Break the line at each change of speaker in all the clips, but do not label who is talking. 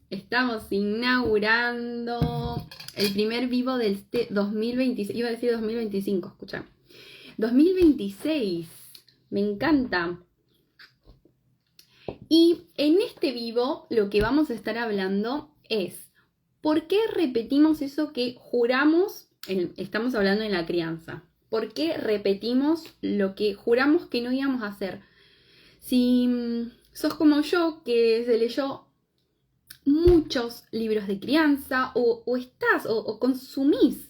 Estamos inaugurando el primer vivo del 2026. Iba a decir 2025, escucha. 2026. Me encanta. Y en este vivo lo que vamos a estar hablando es ¿por qué repetimos eso que juramos? Estamos hablando de la crianza. ¿Por qué repetimos lo que juramos que no íbamos a hacer? Si sos como yo, que se leyó muchos libros de crianza o consumís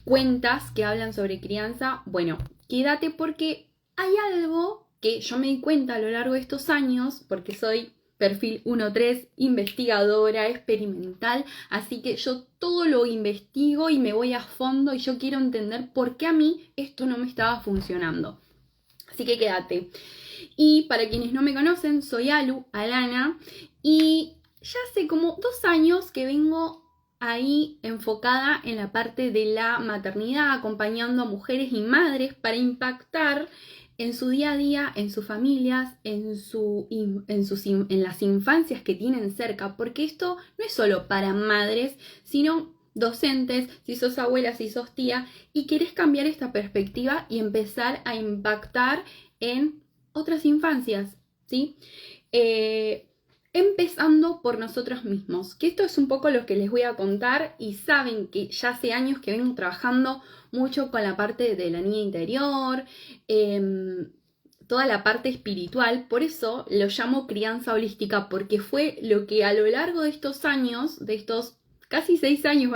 cuentas que hablan sobre crianza, bueno, quédate porque hay algo que yo me di cuenta a lo largo de estos años, porque soy perfil 1.3, investigadora, experimental, así que yo todo lo investigo y me voy a fondo y yo quiero entender por qué a mí esto no me estaba funcionando. Así que quédate. Y para quienes no me conocen, soy Alana, y ya hace como 2 años que vengo ahí enfocada en la parte de la maternidad, acompañando a mujeres y madres para impactar en su día a día, en sus familias, en las infancias que tienen cerca, porque esto no es solo para madres, sino docentes, si sos abuela, si sos tía, y querés cambiar esta perspectiva y empezar a impactar en otras infancias, ¿sí? Empezando por nosotros mismos, que esto es un poco lo que les voy a contar, y saben que ya hace años que vengo trabajando mucho con la parte de la niña interior, toda la parte espiritual, por eso lo llamo crianza holística, porque fue lo que a lo largo de estos años, de estos casi 6 años,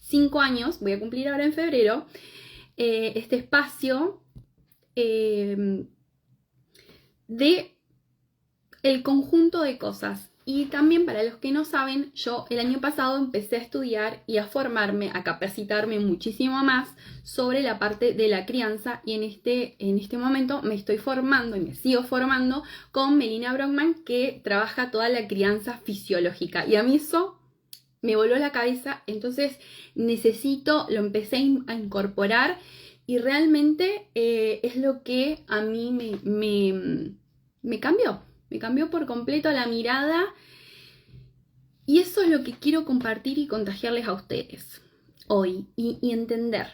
5 años, voy a cumplir ahora en febrero, este espacio de el conjunto de cosas. Y también para los que no saben, yo el año pasado empecé a estudiar y a formarme, a capacitarme muchísimo más sobre la parte de la crianza, y en este momento me estoy formando y me sigo formando con Melina Brockman, que trabaja toda la crianza fisiológica, y a mí eso me voló la cabeza. Entonces lo empecé a incorporar, y realmente es lo que a mí me cambió. Me cambió por completo la mirada, y eso es lo que quiero compartir y contagiarles a ustedes hoy y entender.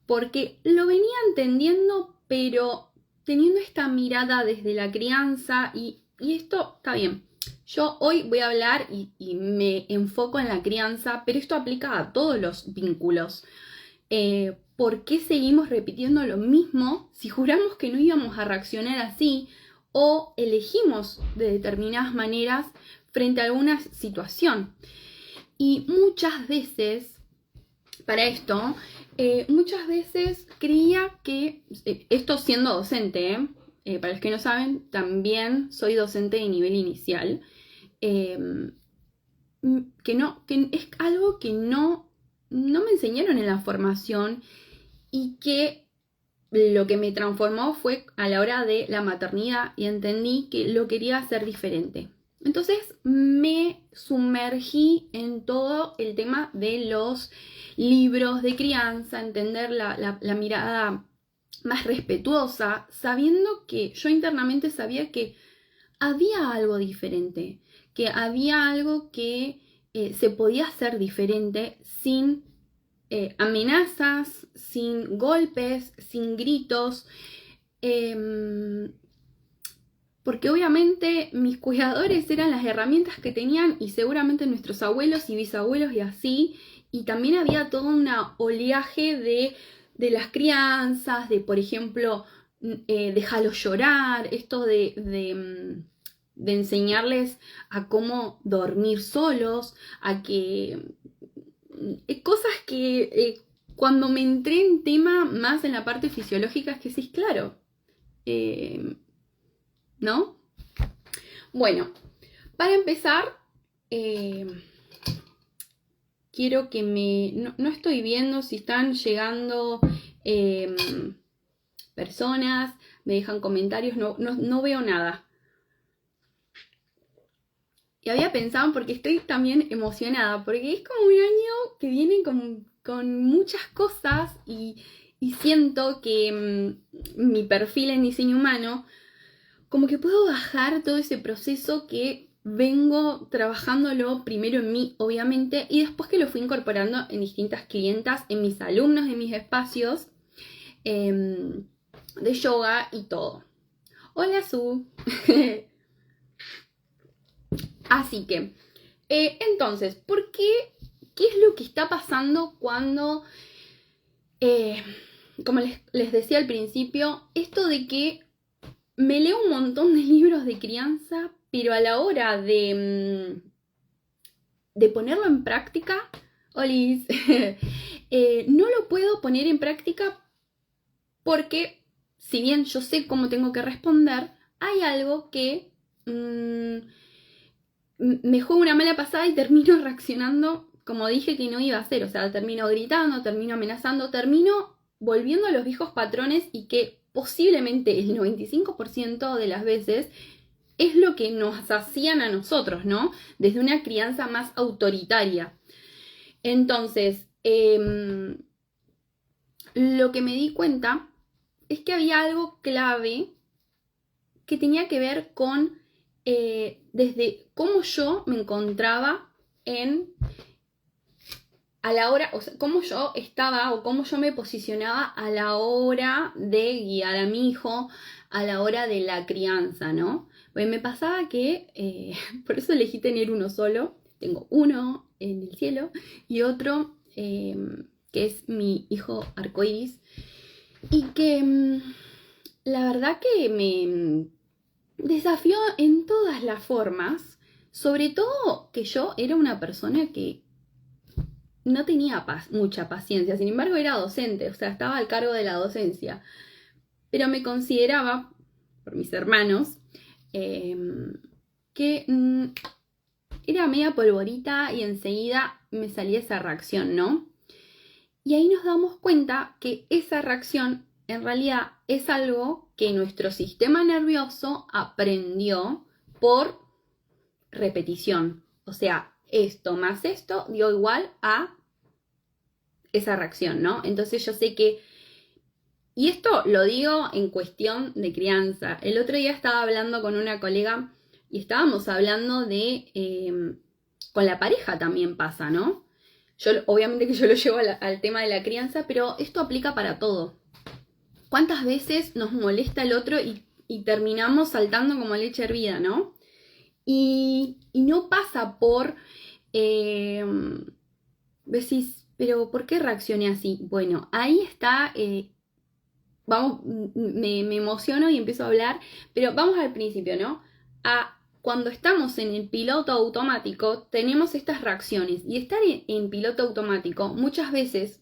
Porque lo venía entendiendo, pero teniendo esta mirada desde la crianza, y esto está bien. Yo hoy voy a hablar y me enfoco en la crianza, pero esto aplica a todos los vínculos. ¿Por qué seguimos repitiendo lo mismo si juramos que no íbamos a reaccionar así? O elegimos de determinadas maneras frente a alguna situación. Y muchas veces, para esto, muchas veces creía que, esto siendo docente, para los que no saben, también soy docente de nivel inicial, que es algo que no me enseñaron en la formación, y que lo que me transformó fue a la hora de la maternidad, y entendí que lo quería hacer diferente. Entonces me sumergí en todo el tema de los libros de crianza, entender la mirada más respetuosa, sabiendo que yo internamente sabía que había algo diferente, que había algo que se podía hacer diferente sin amenazas, sin golpes, sin gritos, porque obviamente mis cuidadores eran las herramientas que tenían, y seguramente nuestros abuelos y bisabuelos y así, y también había todo un oleaje de las crianzas, de por ejemplo, déjalo llorar, esto de enseñarles a cómo dormir solos, a que cosas que cuando me entré en tema más en la parte fisiológica es que sí, claro, ¿no? Bueno, para empezar, quiero que no estoy viendo si están llegando personas, me dejan comentarios, no veo nada. Y había pensado, porque estoy también emocionada, porque es como un año que viene con muchas cosas, y siento que mi perfil en diseño humano como que puedo bajar todo ese proceso que vengo trabajándolo primero en mí, obviamente, y después que lo fui incorporando en distintas clientas, en mis alumnos, en mis espacios de yoga y todo. Hola, Su. Así que, entonces, ¿por qué? ¿Qué es lo que está pasando cuando, como les decía al principio, esto de que me leo un montón de libros de crianza, pero a la hora de ponerlo en práctica, Olis, no lo puedo poner en práctica porque, si bien yo sé cómo tengo que responder, hay algo que me juega una mala pasada y termino reaccionando como dije que no iba a hacer. O sea, termino gritando, termino amenazando, termino volviendo a los viejos patrones y que posiblemente el 95% de las veces es lo que nos hacían a nosotros, ¿no? Desde una crianza más autoritaria. Entonces, lo que me di cuenta es que había algo clave que tenía que ver con desde cómo yo me encontraba a la hora, o sea, cómo yo estaba o cómo yo me posicionaba a la hora de guiar a mi hijo, a la hora de la crianza, ¿no? Pues me pasaba que, por eso elegí tener uno solo. Tengo uno en el cielo y otro que es mi hijo arcoiris. Y que la verdad que me desafió en todas las formas. Sobre todo que yo era una persona que no tenía mucha paciencia. Sin embargo, era docente, o sea, estaba al cargo de la docencia. Pero me consideraba, por mis hermanos, que era media polvorita y enseguida me salía esa reacción, ¿no? Y ahí nos damos cuenta que esa reacción en realidad es algo que nuestro sistema nervioso aprendió por repetición. O sea, esto más esto dio igual a esa reacción, ¿no? Entonces yo sé que, y esto lo digo en cuestión de crianza. El otro día estaba hablando con una colega y estábamos hablando de, con la pareja también pasa, ¿no? Yo, obviamente que yo lo llevo al tema de la crianza, pero esto aplica para todo. ¿Cuántas veces nos molesta el otro y terminamos saltando como leche hervida, ¿no? Y no pasa por, decís, pero ¿por qué reaccioné así? Bueno, ahí está, vamos, me emociono y empiezo a hablar, pero vamos al principio, ¿no? Cuando estamos en el piloto automático, tenemos estas reacciones. Y estar en piloto automático, muchas veces,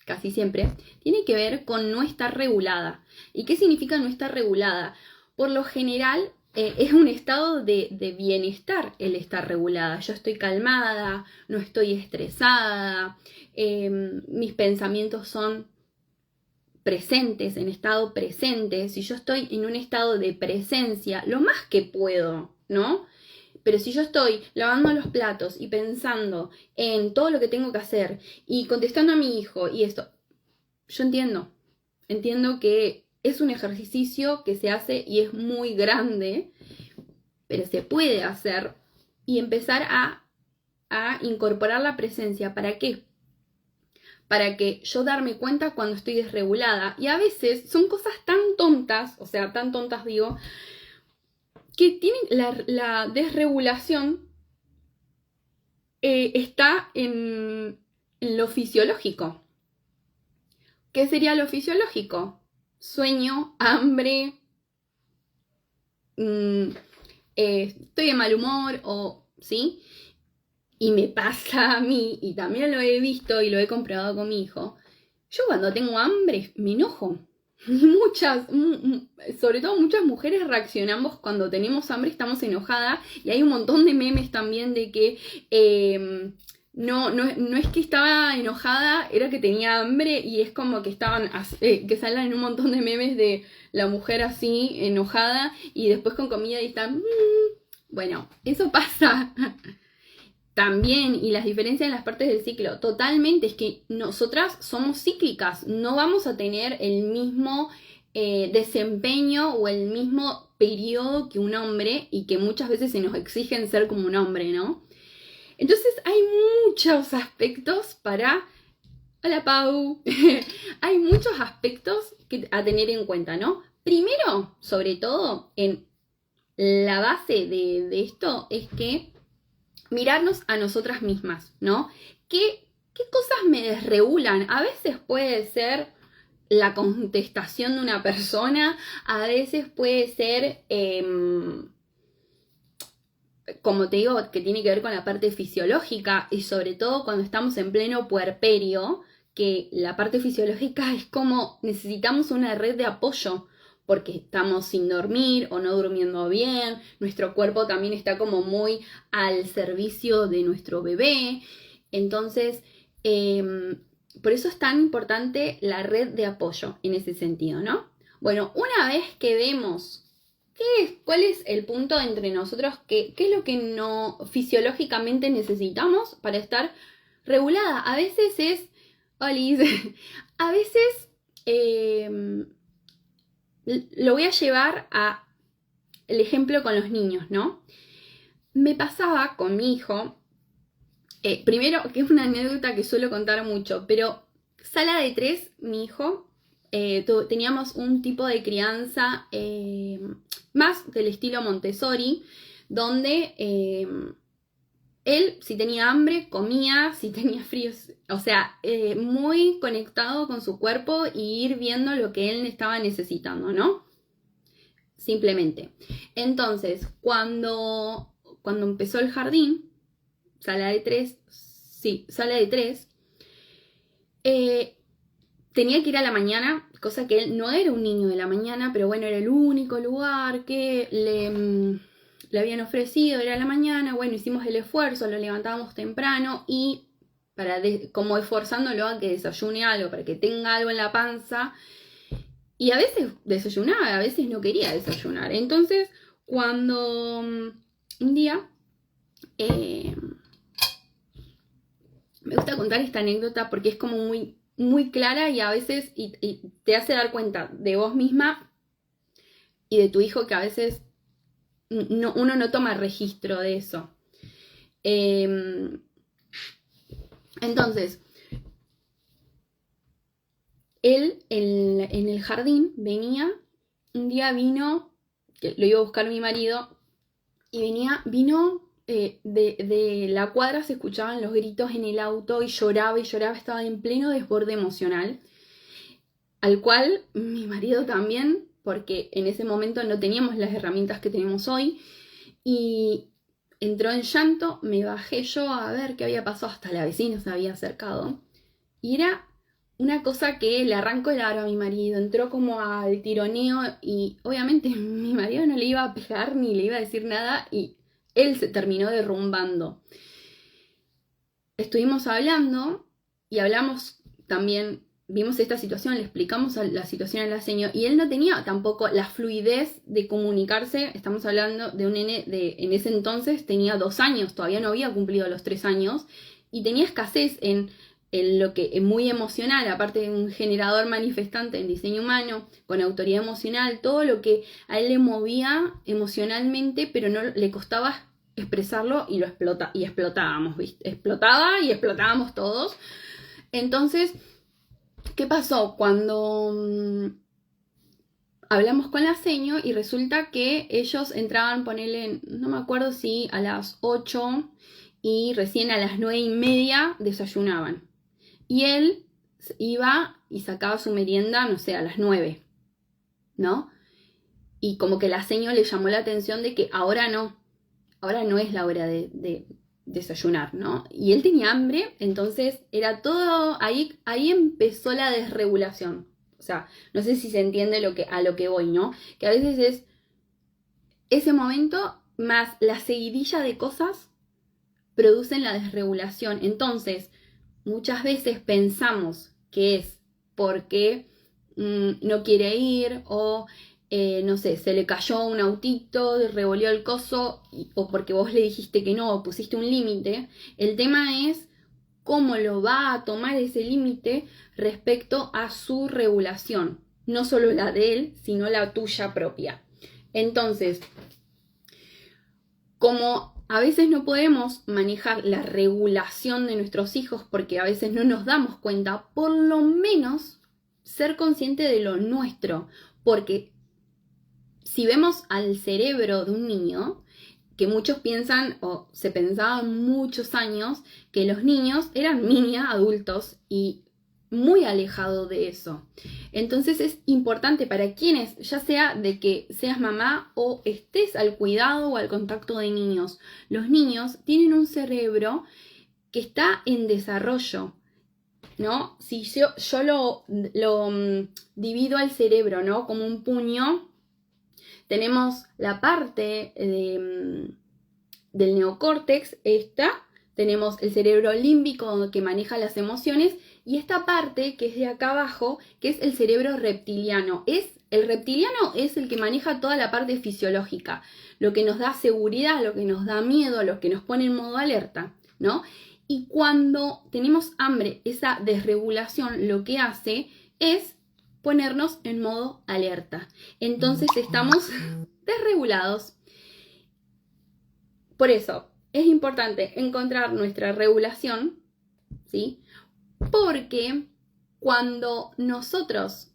casi siempre, tiene que ver con no estar regulada. ¿Y qué significa no estar regulada? Por lo general, es un estado de bienestar el estar regulada. Yo estoy calmada, no estoy estresada, mis pensamientos son presentes, en estado presente. Si yo estoy en un estado de presencia, lo más que puedo, ¿no? Pero si yo estoy lavando los platos y pensando en todo lo que tengo que hacer y contestando a mi hijo y esto, yo entiendo que es un ejercicio que se hace y es muy grande, pero se puede hacer y empezar a incorporar la presencia. ¿Para qué? Para que yo darme cuenta cuando estoy desregulada. Y a veces son cosas tan tontas, o sea, tan tontas digo, que tienen la desregulación está en lo fisiológico. ¿Qué sería lo fisiológico? Sueño, hambre, estoy de mal humor, o ¿sí? Y me pasa a mí, y también lo he visto y lo he comprobado con mi hijo, yo cuando tengo hambre me enojo. Sobre todo muchas mujeres reaccionamos cuando tenemos hambre, estamos enojadas, y hay un montón de memes también de que no es que estaba enojada, era que tenía hambre, y es como que estaban, que salen un montón de memes de la mujer así, enojada, y después con comida y están, bueno, eso pasa. También, y las diferencias en las partes del ciclo, totalmente, es que nosotras somos cíclicas, no vamos a tener el mismo desempeño o el mismo periodo que un hombre y que muchas veces se nos exigen ser como un hombre, ¿no? Entonces hay muchos aspectos para... Hola Pau. Hay muchos aspectos a tener en cuenta, ¿no? Primero, sobre todo, en la base de esto es que mirarnos a nosotras mismas, ¿no? ¿Qué cosas me desregulan? A veces puede ser la contestación de una persona, a veces puede ser, como te digo, que tiene que ver con la parte fisiológica y sobre todo cuando estamos en pleno puerperio, que la parte fisiológica es como necesitamos una red de apoyo porque estamos sin dormir o no durmiendo bien, nuestro cuerpo también está como muy al servicio de nuestro bebé, entonces por eso es tan importante la red de apoyo en ese sentido, ¿no? Bueno, una vez que vemos cuál es el punto entre nosotros, qué es lo que no fisiológicamente necesitamos para estar regulada, a veces es, Olis, a veces lo voy a llevar a el ejemplo con los niños, ¿no? Me pasaba con mi hijo, primero, que es una anécdota que suelo contar mucho, pero sala de 3, mi hijo, teníamos un tipo de crianza más del estilo Montessori, donde él, si tenía hambre, comía, si tenía frío, o sea, muy conectado con su cuerpo y ir viendo lo que él estaba necesitando, ¿no? Simplemente. Entonces, cuando empezó el jardín, sala de 3, tenía que ir a la mañana, cosa que él no era un niño de la mañana, pero bueno, era el único lugar que le habían ofrecido, era la mañana, bueno, hicimos el esfuerzo, lo levantábamos temprano y como esforzándolo a que desayune algo, para que tenga algo en la panza, y a veces desayunaba, a veces no quería desayunar. Entonces, cuando un día, me gusta contar esta anécdota porque es como muy, muy clara y a veces y te hace dar cuenta de vos misma y de tu hijo, que a veces uno no toma registro de eso. Entonces, él en el jardín venía, un día vino, que lo iba a buscar mi marido, y vino de la cuadra, se escuchaban los gritos en el auto y lloraba, estaba en pleno desborde emocional, al cual mi marido también, porque en ese momento no teníamos las herramientas que tenemos hoy, y entró en llanto, me bajé yo a ver qué había pasado, hasta la vecina se había acercado, y era una cosa que le arrancó el aro a mi marido, entró como al tironeo y obviamente mi marido no le iba a pegar ni le iba a decir nada y él se terminó derrumbando. Estuvimos hablando y hablamos también, vimos esta situación, le explicamos la situación a la señora y él no tenía tampoco la fluidez de comunicarse. Estamos hablando de un nene en ese entonces tenía 2 años, todavía no había cumplido los 3 años y tenía escasez en lo que es muy emocional, aparte de un generador manifestante en diseño humano, con autoridad emocional, todo lo que a él le movía emocionalmente, pero no le costaba expresarlo y y explotábamos, ¿viste? Explotaba y explotábamos todos. Entonces, ¿qué pasó? Cuando hablamos con la seño y resulta que ellos entraban, ponele, no me acuerdo si a las 8 y recién a las 9:30 desayunaban. Y él iba y sacaba su merienda, no sé, a las 9, ¿no? Y como que la señora le llamó la atención de que ahora no es la hora de desayunar, ¿no? Y él tenía hambre, entonces era todo, ahí empezó la desregulación. O sea, no sé si se entiende a lo que voy, ¿no? Que a veces es ese momento más la seguidilla de cosas producen la desregulación. Entonces, muchas veces pensamos que es porque no quiere ir o, no sé, se le cayó un autito, revolvió el coso o porque vos le dijiste que no o pusiste un límite. El tema es cómo lo va a tomar ese límite respecto a su regulación. No solo la de él, sino la tuya propia. Entonces, como a veces no podemos manejar la regulación de nuestros hijos porque a veces no nos damos cuenta, por lo menos ser consciente de lo nuestro. Porque si vemos al cerebro de un niño, que muchos piensan, o se pensaban muchos años, que los niños eran mini adultos y muy alejado de eso. Entonces es importante para quienes, ya sea de que seas mamá o estés al cuidado o al contacto de niños, los niños tienen un cerebro que está en desarrollo, ¿no? Si yo lo divido al cerebro, ¿no? Como un puño, tenemos la parte del neocórtex, tenemos el cerebro límbico que maneja las emociones y esta parte que es de acá abajo, que es el cerebro reptiliano. El reptiliano es el que maneja toda la parte fisiológica, lo que nos da seguridad, lo que nos da miedo, lo que nos pone en modo alerta, ¿no? Y cuando tenemos hambre, esa desregulación lo que hace es ponernos en modo alerta. Entonces estamos desregulados. Por eso es importante encontrar nuestra regulación, ¿sí? Porque cuando nosotros,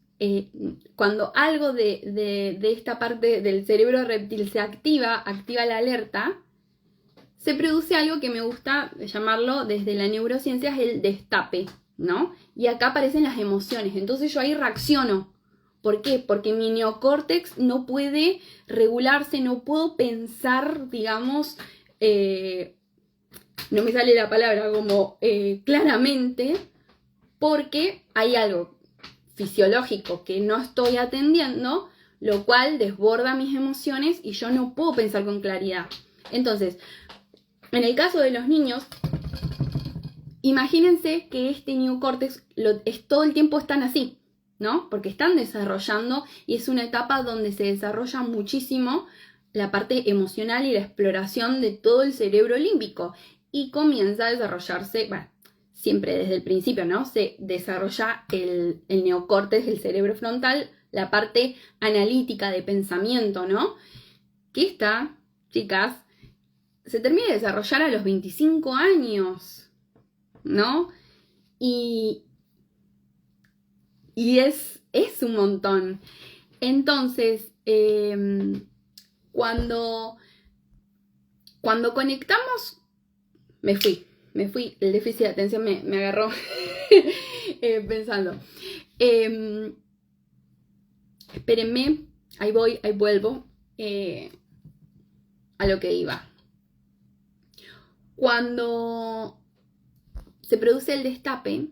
cuando algo de esta parte del cerebro reptil se activa la alerta, se produce algo que me gusta llamarlo desde la neurociencia, es el destape, ¿no? Y acá aparecen las emociones, entonces yo ahí reacciono. ¿Por qué? Porque mi neocórtex no puede regularse, no puedo pensar, digamos, no me sale la palabra como claramente, porque hay algo fisiológico que no estoy atendiendo, lo cual desborda mis emociones y yo no puedo pensar con claridad. Entonces, en el caso de los niños, imagínense que este neocórtex todo el tiempo están así, ¿no? Porque están desarrollando y es una etapa donde se desarrolla muchísimo la parte emocional y la exploración de todo el cerebro límbico y comienza a desarrollarse, bueno, siempre desde el principio, ¿no? Se desarrolla el neocórtex, el cerebro frontal, la parte analítica de pensamiento, ¿no? Que está, chicas, se termina de desarrollar a los 25 años, ¿no? Y es un montón. Entonces, cuando conectamos, me fui, el déficit de atención me agarró pensando. Espérenme, ahí vuelvo a lo que iba. Cuando se produce el destape,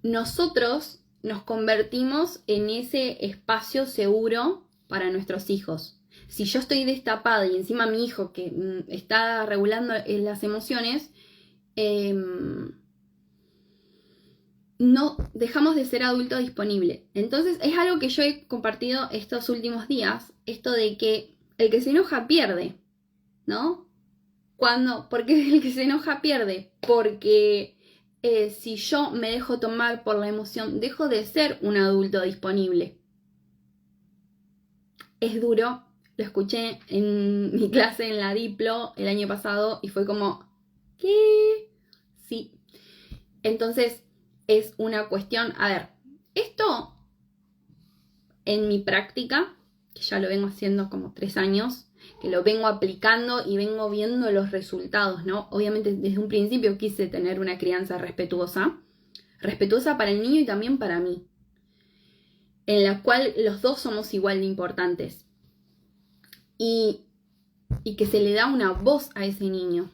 nosotros nos convertimos en ese espacio seguro para nuestros hijos. Si yo estoy destapada y encima mi hijo que está regulando las emociones, no dejamos de ser adulto disponible. Entonces es algo que yo he compartido estos últimos días, esto de que el que se enoja pierde, ¿no? ¿Por qué el que se enoja pierde? Porque si yo me dejo tomar por la emoción, dejo de ser un adulto disponible. Es duro, lo escuché en mi clase en la Diplo el año pasado y fue como, ¿qué? Sí. Entonces es una cuestión, a ver, esto en mi práctica, que ya lo vengo haciendo como 3 años, que lo vengo aplicando y vengo viendo los resultados, ¿no? Obviamente desde un principio quise tener una crianza respetuosa para el niño y también para mí, en la cual los dos somos igual de importantes y que se le da una voz a ese niño,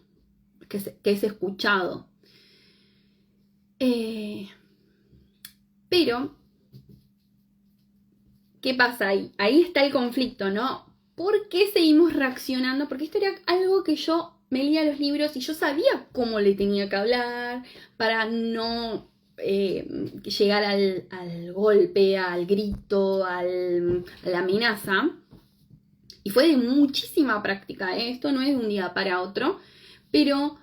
que es escuchado. Pero, ¿qué pasa ahí? Ahí está el conflicto, ¿no? ¿Por qué seguimos reaccionando? Porque esto era algo que yo me leía los libros y yo sabía cómo le tenía que hablar para no llegar al golpe, al grito, a la amenaza. Y fue de muchísima práctica, ¿eh? Esto no es de un día para otro, pero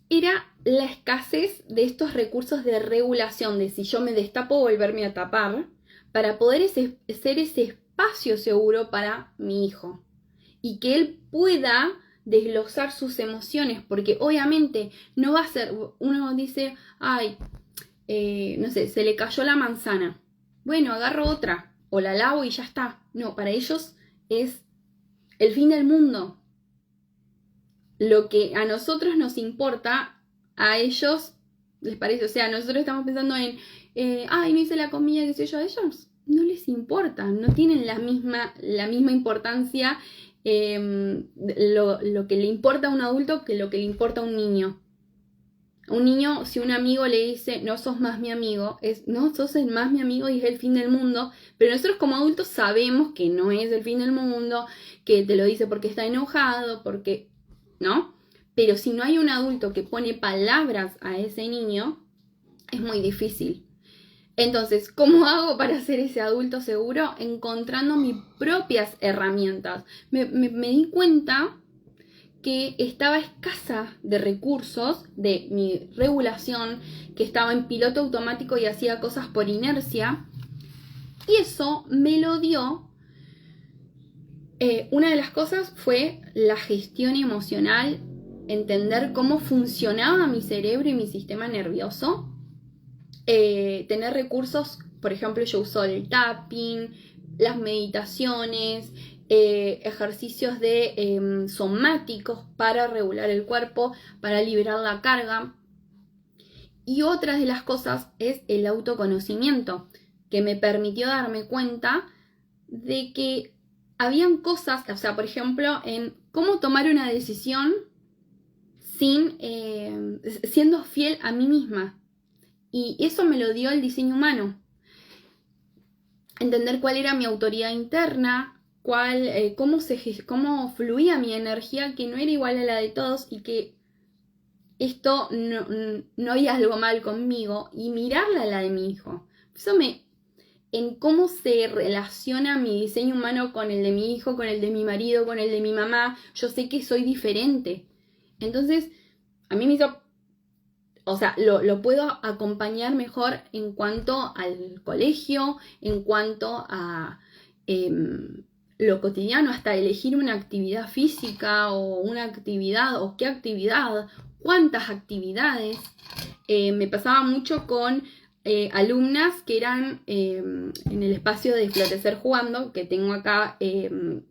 era la escasez de estos recursos de regulación, de si yo me destapo volverme a tapar, para poder ser ese espacio seguro para mi hijo y que él pueda desglosar sus emociones, porque obviamente no va a ser, uno dice, ay, no sé, se le cayó la manzana, bueno, agarro otra o la lavo y ya está. No, para ellos es el fin del mundo. Lo que a nosotros nos importa, a ellos les parece, o sea, nosotros estamos pensando en, ay, no hice la comida, qué sé yo, a ellos no les importa, no tienen la misma importancia lo que le importa a un adulto que lo que le importa a un niño. A un niño, si un amigo le dice, no sos más mi amigo, no sos más mi amigo y es el fin del mundo, pero nosotros como adultos sabemos que no es el fin del mundo, que te lo dice porque está enojado, porque, ¿no? Pero si no hay un adulto que pone palabras a ese niño, es muy difícil. Entonces, ¿cómo hago para ser ese adulto seguro? Encontrando mis propias herramientas. Me di cuenta que estaba escasa de recursos, de mi regulación, que estaba en piloto automático y hacía cosas por inercia. Y eso me lo dio. Una de las cosas fue la gestión emocional, entender cómo funcionaba mi cerebro y mi sistema nervioso. Tener recursos, por ejemplo, yo uso el tapping, las meditaciones, ejercicios de somáticos para regular el cuerpo, para liberar la carga. Y otra de las cosas es el autoconocimiento, que me permitió darme cuenta de que habían cosas, o sea, por ejemplo, en cómo tomar una decisión siendo fiel a mí misma. Y eso me lo dio el diseño humano. Entender cuál era mi autoridad interna, cómo fluía mi energía, que no era igual a la de todos y que esto no había algo mal conmigo, y mirarla a la de mi hijo. En cómo se relaciona mi diseño humano con el de mi hijo, con el de mi marido, con el de mi mamá. Yo sé que soy diferente. Entonces, a mí me hizo... O sea, lo puedo acompañar mejor en cuanto al colegio, en cuanto a lo cotidiano, hasta elegir una actividad física o una actividad, o qué actividad, cuántas actividades. Me pasaba mucho con alumnas que eran en el espacio de Florecer Jugando, que tengo acá en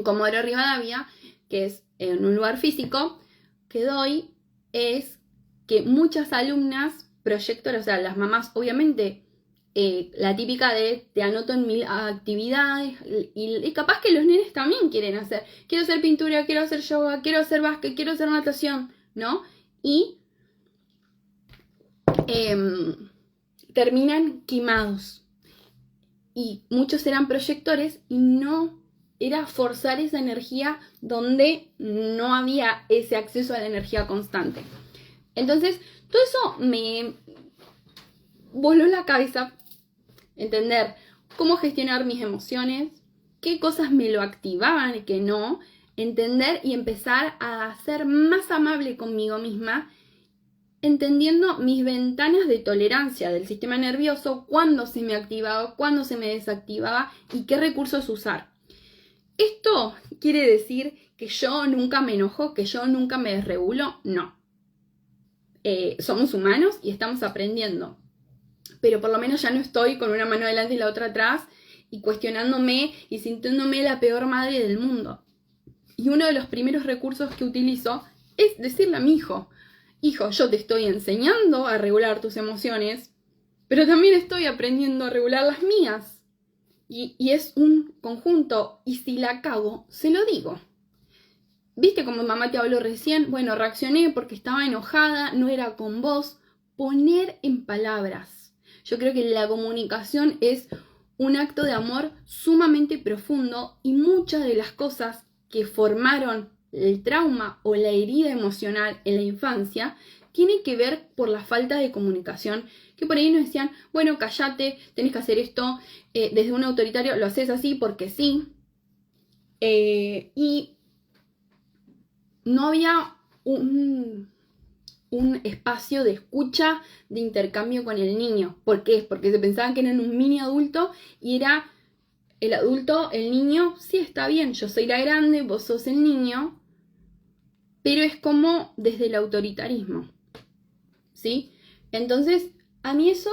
Comodoro Rivadavia, que es en un lugar físico, que doy, es que muchas alumnas proyectan, o sea, las mamás, obviamente, la típica de te anoto en 1000 actividades, y capaz que los nenes también quieren hacer, quiero hacer pintura, quiero hacer yoga, quiero hacer básquet, quiero hacer natación, ¿no? Y terminan quemados. Y muchos eran proyectores y no era forzar esa energía donde no había ese acceso a la energía constante. Entonces, todo eso me voló la cabeza, entender cómo gestionar mis emociones, qué cosas me lo activaban y qué no, entender y empezar a ser más amable conmigo misma, entendiendo mis ventanas de tolerancia del sistema nervioso, cuándo se me activaba, cuándo se me desactivaba y qué recursos usar. ¿Esto quiere decir que yo nunca me enojo, que yo nunca me desregulo? No. Somos humanos y estamos aprendiendo, pero por lo menos ya no estoy con una mano adelante y la otra atrás y cuestionándome y sintiéndome la peor madre del mundo. Y uno de los primeros recursos que utilizo es decirle a mi hijo, yo te estoy enseñando a regular tus emociones, pero también estoy aprendiendo a regular las mías, y es un conjunto, y si la cago, se lo digo. ¿Viste como mamá te habló recién? Bueno, reaccioné porque estaba enojada, no era con vos. Poner en palabras. Yo creo que la comunicación es un acto de amor sumamente profundo, y muchas de las cosas que formaron el trauma o la herida emocional en la infancia tienen que ver por la falta de comunicación, que por ahí nos decían, bueno, cállate, tenés que hacer esto, desde un autoritario lo haces así porque sí, y no había un espacio de escucha, de intercambio con el niño. ¿Por qué? Porque se pensaban que eran un mini adulto y era el adulto, el niño, sí, está bien, yo soy la grande, vos sos el niño, pero es como desde el autoritarismo, ¿sí? Entonces, a mí eso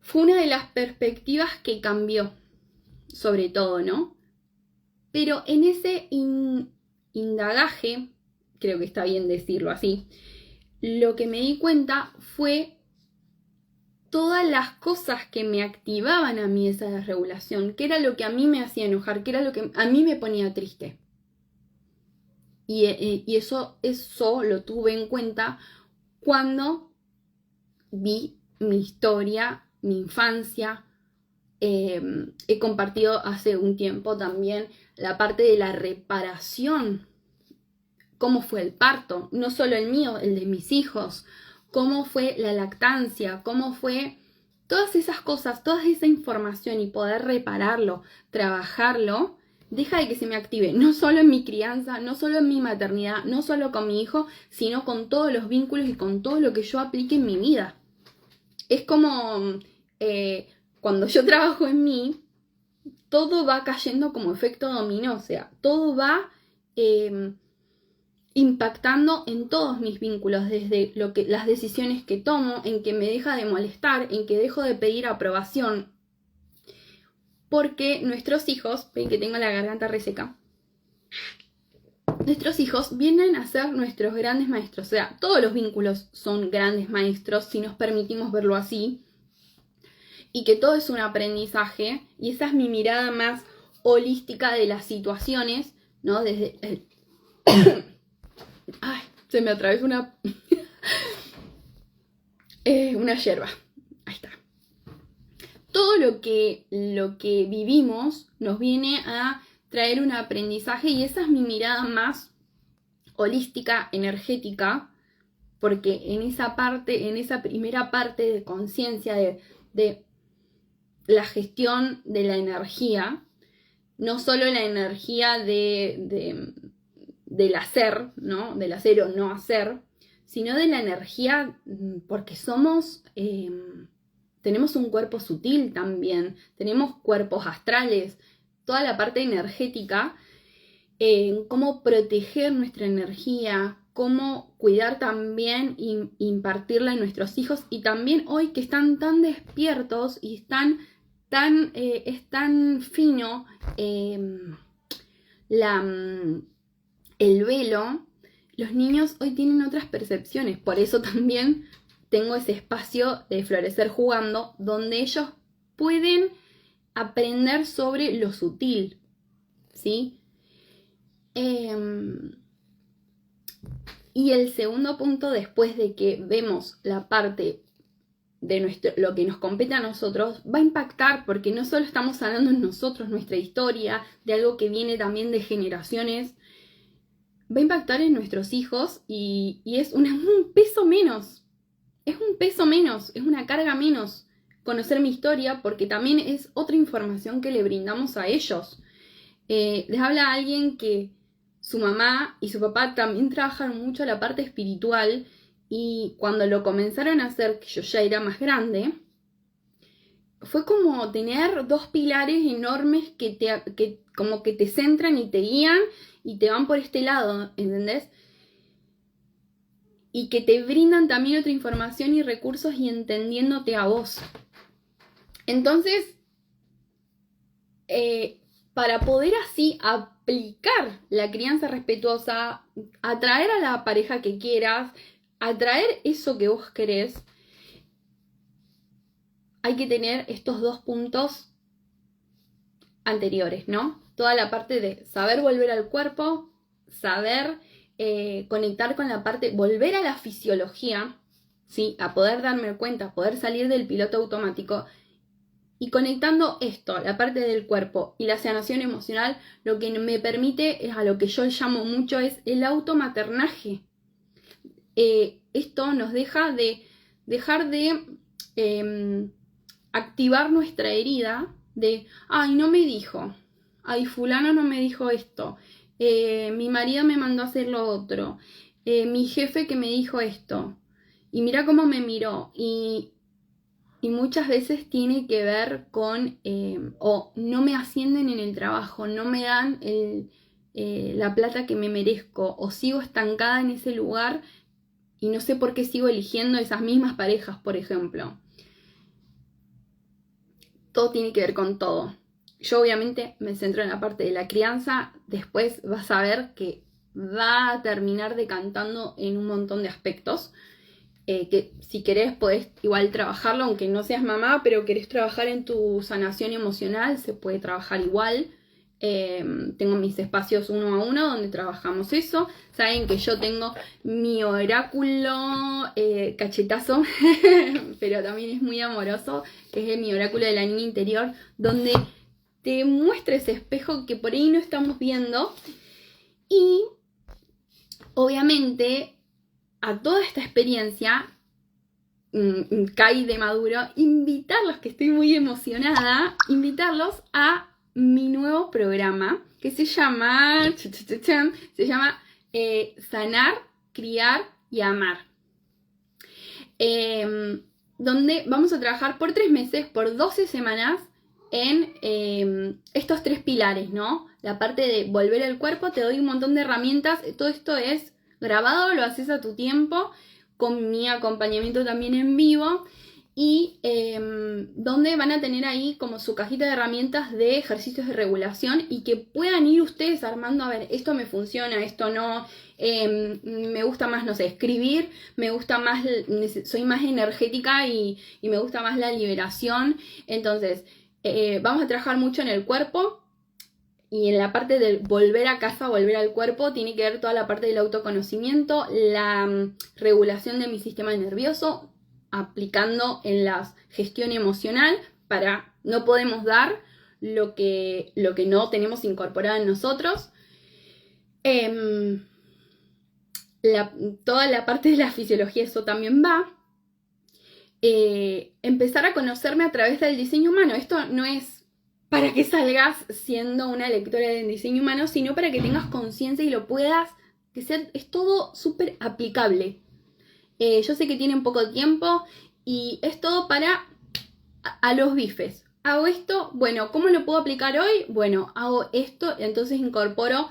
fue una de las perspectivas que cambió, sobre todo, ¿no? Pero en ese indagaje, creo que está bien decirlo así, lo que me di cuenta fue todas las cosas que me activaban a mí esa desregulación, que era lo que a mí me hacía enojar, que era lo que a mí me ponía triste. Y eso lo tuve en cuenta cuando vi mi historia, mi infancia. He compartido hace un tiempo también la parte de la reparación, cómo fue el parto, no solo el mío, el de mis hijos, cómo fue la lactancia, cómo fue todas esas cosas, toda esa información y poder repararlo, trabajarlo, deja de que se me active, no solo en mi crianza, no solo en mi maternidad, no solo con mi hijo, sino con todos los vínculos y con todo lo que yo aplique en mi vida. Es como cuando yo trabajo en mí, todo va cayendo como efecto dominó, o sea, todo va impactando en todos mis vínculos, desde las decisiones que tomo, en que me deja de molestar, en que dejo de pedir aprobación. Porque nuestros hijos, ven que tengo la garganta reseca, nuestros hijos vienen a ser nuestros grandes maestros. O sea, todos los vínculos son grandes maestros si nos permitimos verlo así. Y que todo es un aprendizaje. Y esa es mi mirada más holística de las situaciones, ¿no? Desde el... Ay, se me atravesó una yerba. Ahí está. Todo lo que vivimos nos viene a traer un aprendizaje y esa es mi mirada más holística, energética, porque en esa parte, en esa primera parte de conciencia de la gestión de la energía, no solo la energía del hacer, ¿no? Del hacer o no hacer, sino de la energía, porque somos, tenemos un cuerpo sutil también, tenemos cuerpos astrales, toda la parte energética, cómo proteger nuestra energía, cómo cuidar también e impartirla a nuestros hijos, y también hoy que están tan despiertos y es tan fino el velo, los niños hoy tienen otras percepciones. Por eso también tengo ese espacio de Florecer Jugando, donde ellos pueden aprender sobre lo sutil, ¿sí? Y el segundo punto, después de que vemos la parte de lo que nos compete a nosotros, va a impactar, porque no solo estamos sanando en nosotros nuestra historia, de algo que viene también de generaciones, va a impactar en nuestros hijos y es un peso menos. Es un peso menos, es una carga menos conocer mi historia, porque también es otra información que le brindamos a ellos. Les habla alguien que su mamá y su papá también trabajan mucho la parte espiritual, y cuando lo comenzaron a hacer, que yo ya era más grande, fue como tener dos pilares enormes que como que te centran y te guían y te van por este lado, ¿entendés? Y que te brindan también otra información y recursos y entendiéndote a vos. Entonces, para poder así aplicar la crianza respetuosa, atraer a la pareja que quieras, atraer eso que vos querés, hay que tener estos dos puntos anteriores, ¿no? Toda la parte de saber volver al cuerpo, saber conectar con la parte, volver a la fisiología, ¿sí? A poder darme cuenta, a poder salir del piloto automático. Y conectando esto, la parte del cuerpo y la sanación emocional, lo que me permite, es a lo que yo llamo mucho, es el automaternaje. Esto nos deja de dejar de activar nuestra herida de, ay, no me dijo, ay, fulano no me dijo esto, mi marido me mandó a hacer lo otro, mi jefe que me dijo esto, y mira cómo me miró, y muchas veces tiene que ver con, o no me ascienden en el trabajo, no me dan la plata que me merezco, o sigo estancada en ese lugar y no sé por qué sigo eligiendo esas mismas parejas, por ejemplo. Todo tiene que ver con todo. Yo obviamente me centro en la parte de la crianza, después vas a ver que va a terminar decantando en un montón de aspectos, que si querés podés igual trabajarlo, aunque no seas mamá, pero querés trabajar en tu sanación emocional, se puede trabajar igual. Tengo mis espacios 1 a 1 donde trabajamos eso. Saben que yo tengo mi oráculo cachetazo, pero también es muy amoroso, que es mi oráculo de la niña interior, donde te muestra ese espejo que por ahí no estamos viendo. Y obviamente a toda esta experiencia, Kai de Maduro, invitarlos, que estoy muy emocionada, invitarlos a mi nuevo programa que se llama Sanar, Criar y Amar, donde vamos a trabajar por 3 meses, por 12 semanas en estos 3 pilares, ¿no? La parte de volver al cuerpo, te doy un montón de herramientas, todo esto es grabado, lo haces a tu tiempo, con mi acompañamiento también en vivo, y donde van a tener ahí como su cajita de herramientas de ejercicios de regulación y que puedan ir ustedes armando, a ver, esto me funciona, esto no, me gusta más, no sé, escribir, me gusta más, soy más energética y me gusta más la liberación. Entonces, vamos a trabajar mucho en el cuerpo. Y en la parte del volver a casa, volver al cuerpo, tiene que ver toda la parte del autoconocimiento, la regulación de mi sistema nervioso, aplicando en la gestión emocional, para no podemos dar lo que no tenemos incorporado en nosotros. Toda la parte de la fisiología, eso también va. Empezar a conocerme a través del diseño humano. Esto no es para que salgas siendo una lectora de diseño humano, sino para que tengas conciencia y lo puedas, es todo súper aplicable. Yo sé que tienen poco tiempo y es todo para a los bifes. Hago esto, bueno, ¿cómo lo puedo aplicar hoy? Bueno, hago esto, entonces incorporo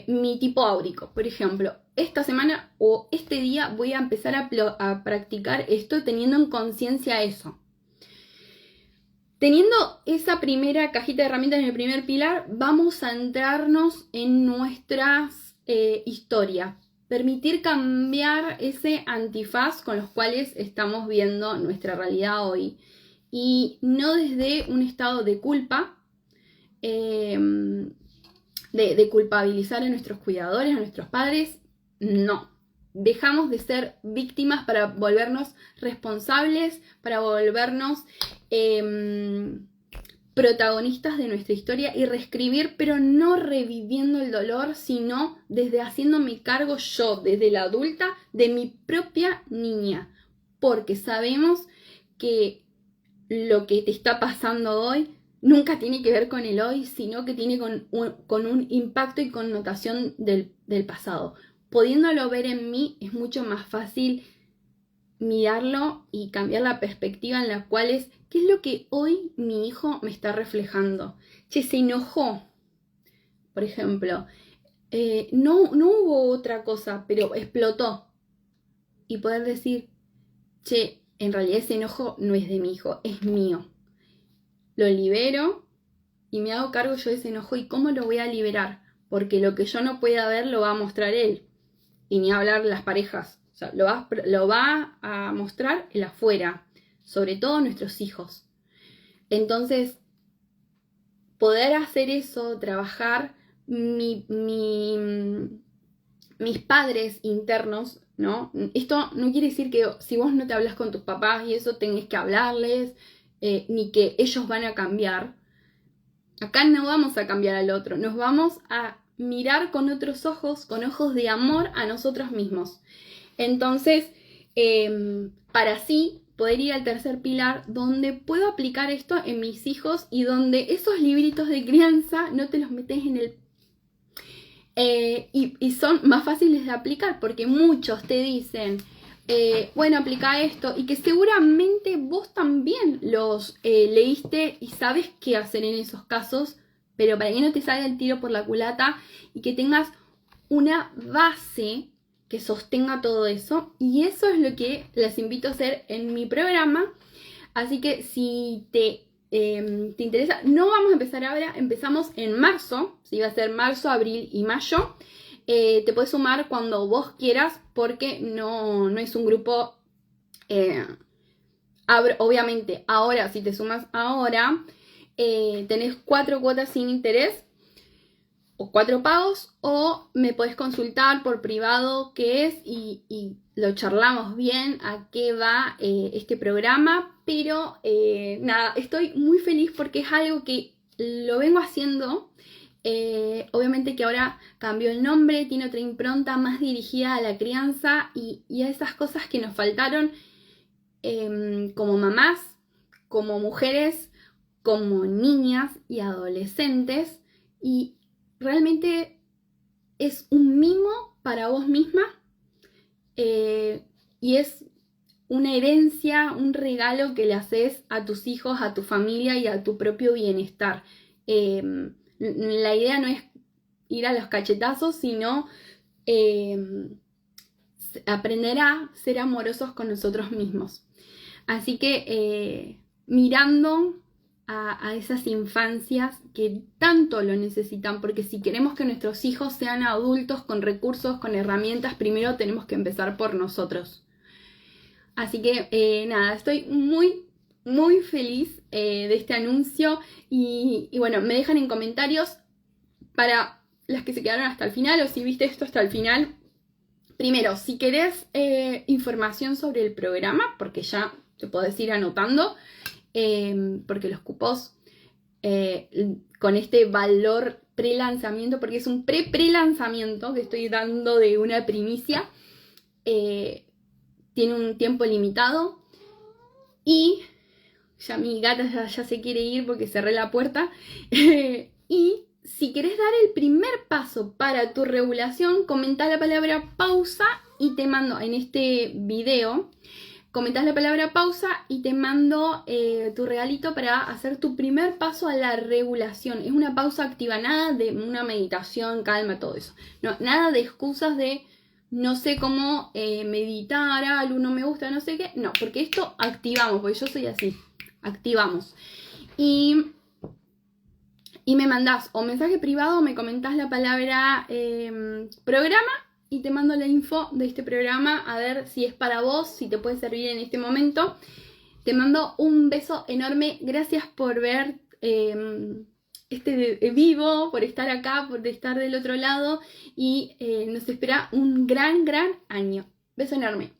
mi tipo áurico. Por ejemplo, esta semana o este día voy a empezar a practicar esto teniendo en conciencia eso. Teniendo esa primera cajita de herramientas en el primer pilar, vamos a centrarnos en nuestras historias. Permitir cambiar ese antifaz con los cuales estamos viendo nuestra realidad hoy. Y no desde un estado de culpa, de culpabilizar a nuestros cuidadores, a nuestros padres. No. Dejamos de ser víctimas para volvernos responsables, para volvernos protagonistas de nuestra historia y reescribir, pero no reviviendo el dolor, sino desde haciéndome cargo yo, desde la adulta, de mi propia niña. Porque sabemos que lo que te está pasando hoy nunca tiene que ver con el hoy, sino que tiene con un impacto y connotación del pasado. Pudiéndolo ver en mí, es mucho más fácil mirarlo y cambiar la perspectiva en la cual es, ¿qué es lo que hoy mi hijo me está reflejando? Che, se enojó, por ejemplo. No hubo otra cosa, pero explotó. Y poder decir, che, en realidad ese enojo no es de mi hijo, es mío. Lo libero y me hago cargo yo de ese enojo. ¿Y cómo lo voy a liberar? Porque lo que yo no pueda ver lo va a mostrar él. Y ni hablar las parejas. O sea, lo va a mostrar el afuera. Sobre todo nuestros hijos. Entonces, poder hacer eso, trabajar mis padres internos, ¿no? Esto no quiere decir que si vos no te hablas con tus papás y eso tenés que hablarles, ni que ellos van a cambiar. Acá no vamos a cambiar al otro, nos vamos a mirar con otros ojos, con ojos de amor a nosotros mismos. Entonces, para así poder ir al tercer pilar, donde puedo aplicar esto en mis hijos y donde esos libritos de crianza no te los metes Y son más fáciles de aplicar porque muchos te dicen, bueno, aplica esto, y que seguramente vos también los leíste y sabes qué hacer en esos casos, pero para que no te salga el tiro por la culata y que tengas una base que sostenga todo eso. Y eso es lo que les invito a hacer en mi programa. Así que si te interesa, no vamos a empezar ahora, empezamos en marzo, ¿sí? Va a ser marzo, abril y mayo. Te puedes sumar cuando vos quieras porque no es un grupo, obviamente ahora, si te sumas ahora, tenés 4 cuotas sin interés o 4 pagos, o me podés consultar por privado qué es y lo charlamos bien a qué va este programa. Pero nada, estoy muy feliz porque es algo que lo vengo haciendo. Obviamente que ahora cambió el nombre, tiene otra impronta más dirigida a la crianza y a esas cosas que nos faltaron como mamás, como mujeres, como niñas y adolescentes. Y realmente es un mimo para vos misma, y es una herencia, un regalo que le haces a tus hijos, a tu familia y a tu propio bienestar. La idea no es ir a los cachetazos, sino aprender a ser amorosos con nosotros mismos. Así que mirando a esas infancias que tanto lo necesitan, porque si queremos que nuestros hijos sean adultos con recursos, con herramientas, primero tenemos que empezar por nosotros. Así que nada, estoy muy feliz de este anuncio y bueno, me dejan en comentarios para las que se quedaron hasta el final o si viste esto hasta el final. Primero, si querés información sobre el programa, porque ya te podés ir anotando, porque los cupos con este valor pre-lanzamiento, porque es un pre-lanzamiento que estoy dando de una primicia, tiene un tiempo limitado. Y ya mi gata ya se quiere ir porque cerré la puerta. Y si querés dar el primer paso para tu regulación, comentá la palabra pausa y te mando en este video. Comentás la palabra pausa y te mando tu regalito para hacer tu primer paso a la regulación. Es una pausa activa, nada de una meditación, calma, todo eso. No, nada de excusas de no sé cómo meditar, algo no me gusta, no sé qué. No, porque esto activamos, porque yo soy así. Activamos. Y me mandás o mensaje privado o me comentás la palabra programa y te mando la info de este programa a ver si es para vos, si te puede servir en este momento. Te mando un beso enorme. Gracias por ver este vivo, por estar acá, por estar del otro lado y nos espera un gran año. Beso enorme.